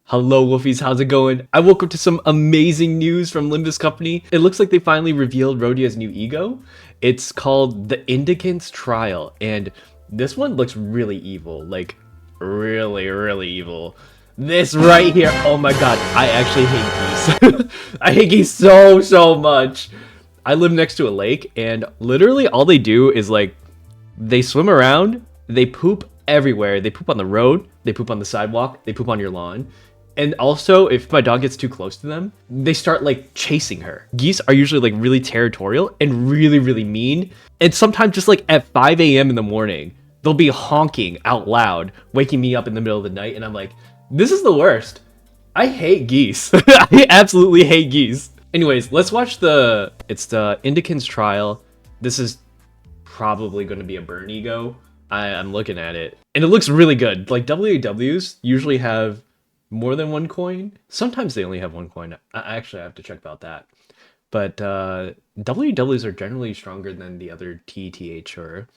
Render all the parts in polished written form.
Hello Wolfies, how's it going? I woke up to some amazing news from Limbus Company. It looks like they finally revealed Rodya's new ego. It's called the Indicant's Trial, and this one looks really evil, like really evil. This right here, oh my god, I actually hate geese. I hate geese so much. I live next to a lake, and literally all they do is like, they swim around, they poop everywhere. They poop on the road, they poop on the sidewalk, they poop on your lawn. And also, if my dog gets too close to them, they start like chasing her. Geese are usually like really territorial and really mean. And sometimes just like at 5 a.m. in the morning, they'll be honking out loud, waking me up in the middle of the night. And I'm like, this is the worst. I hate geese. I absolutely hate geese. Anyways, let's watch it's the Indicant's Trial. This is probably going to be a burn ego. I'm looking at it. And it looks really good. Like WAWs usually have more than one coin. Sometimes they only have one coin. I actually have to check about that. But WWs are generally stronger than the other TTH or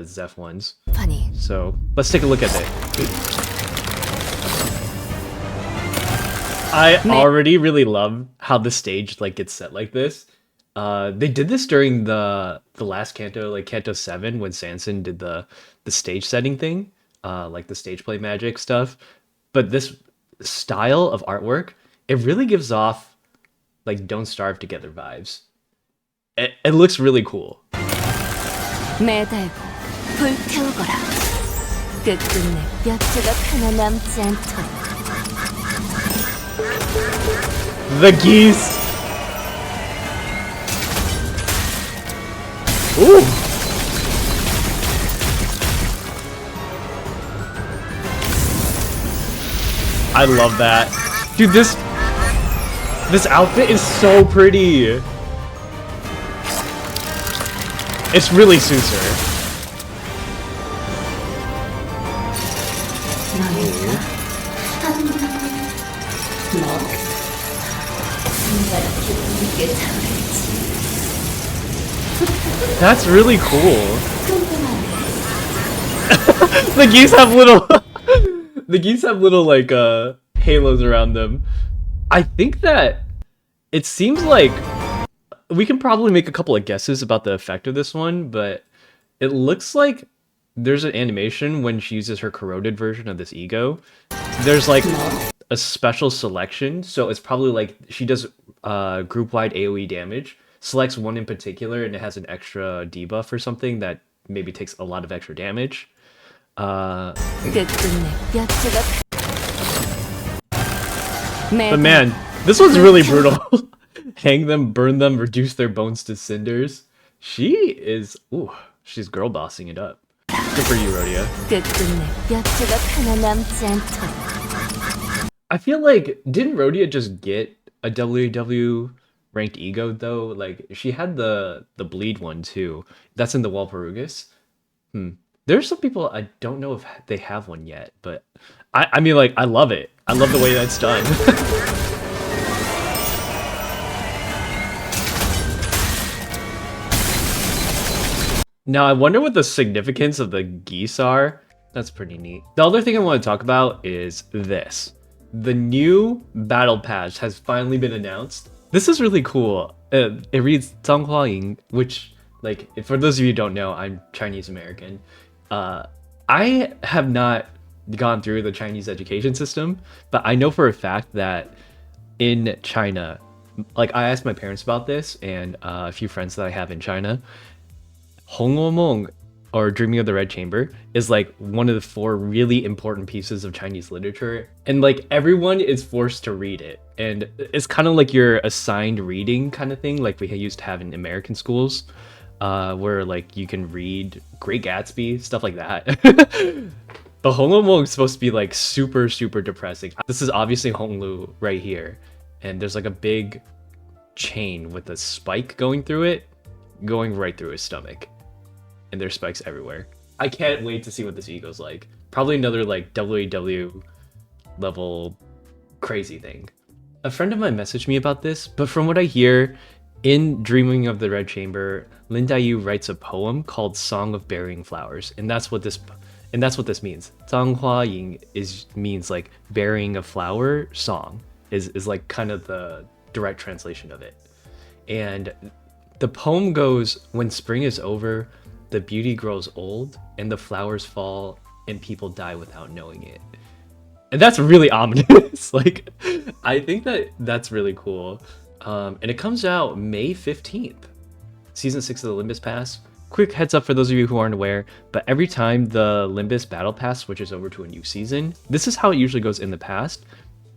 Zeph ones. Funny. So let's take a look at it. I already really love how the stage like gets set like this. They did this during the last Canto, like Canto 7, when Sanson did the stage setting thing, like the stage play magic stuff. But this style of artwork, it really gives off like Don't Starve Together vibes. It looks really cool. 매달고 불태우거라. 끝끝내 뼈조각 하나 남지 않도록. The geese. Ooh. I love that. Dude, this outfit is so pretty. It's really suits her. That's really cool. The geese have little the geese have little like halos around them. I think that it seems like we can probably make a couple of guesses about the effect of this one, but it looks like there's an animation when she uses her corroded version of this ego. There's like a special selection, so it's probably like she does group-wide AoE damage, selects one in particular, and it has an extra debuff or something that maybe takes a lot of extra damage. But man, this one's really brutal. Hang them, burn them, reduce their bones to cinders. She is, ooh, she's girl bossing it up. Good for you, Rodya. I feel like, didn't Rodya just get a WW ranked ego though? Like, she had the bleed one too. That's in the Walpurgis. There's some people I don't know if they have one yet, but I mean, like, I love it. I love the way that's done. Now, I wonder what the significance of the geese are. That's pretty neat. The other thing I want to talk about is this. The new battle pass has finally been announced. This is really cool. It reads 张花营, which, like, for those of you who don't know, I'm Chinese American. I have not gone through the Chinese education system, but I know for a fact that in China, like, I asked my parents about this and a few friends that I have in China, Hongomong, or Dreaming of the Red Chamber, is like one of the 4 really important pieces of Chinese literature, and like everyone is forced to read it, and it's kind of like your assigned reading kind of thing, like we used to have in American schools, where like you can read Great Gatsby, stuff like that. But Hongomong is supposed to be like super depressing. This is obviously Honglu right here, and there's like a big chain with a spike going through it, going right through his stomach. And there's spikes everywhere. I can't wait to see what this ego's like. Probably another like WAW level crazy thing. A friend of mine messaged me about this, but from what I hear, in Dreaming of the Red Chamber, Lin Daiyu writes a poem called Song of Burying Flowers, and that's what this And that's what this means. 张花影 means like bearing a flower song is like kind of the direct translation of it. And the poem goes, when spring is over, the beauty grows old and the flowers fall and people die without knowing it. And that's really ominous. Like, I think that's really cool. And it comes out May 15th. Season 6 of the Limbus Pass. Quick heads up for those of you who aren't aware, but every time the Limbus Battle Pass switches over to a new season, this is how it usually goes in the past,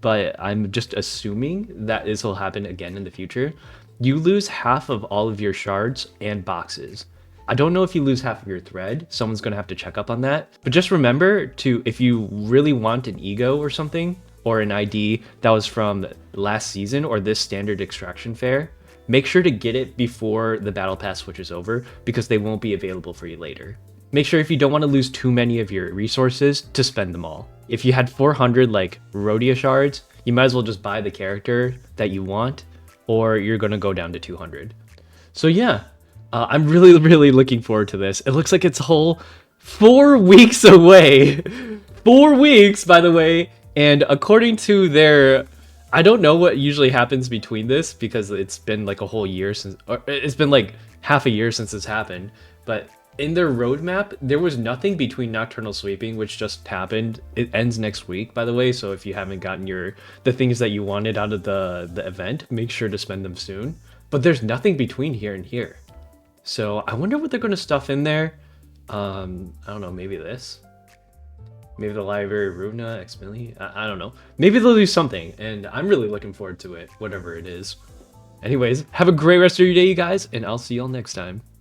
but I'm just assuming that this will happen again in the future. You lose half of all of your shards and boxes. I don't know if you lose half of your thread, someone's gonna have to check up on that, but just remember to, if you really want an ego or something, or an ID that was from last season or this standard extraction fair, make sure to get it before the battle pass switches over because they won't be available for you later. Make sure if you don't want to lose too many of your resources to spend them all. If you had 400 like Rodya shards, you might as well just buy the character that you want, or you're gonna go down to 200. So yeah, I'm really looking forward to this. It looks like it's a whole 4 weeks away. 4 weeks, by the way, and according to their, I don't know what usually happens between this because it's been like a whole year since, or it's been like half a year since this happened, but in their roadmap, there was nothing between Nocturnal Sweeping, which just happened. It ends next week, by the way, so if you haven't gotten the things that you wanted out of the event, make sure to spend them soon. But there's nothing between here and here. So I wonder what they're going to stuff in there. I don't know, maybe this? Maybe the Library Runa, X-Milli? I don't know. Maybe they'll do something, and I'm really looking forward to it, whatever it is. Anyways, have a great rest of your day, you guys, and I'll see y'all next time.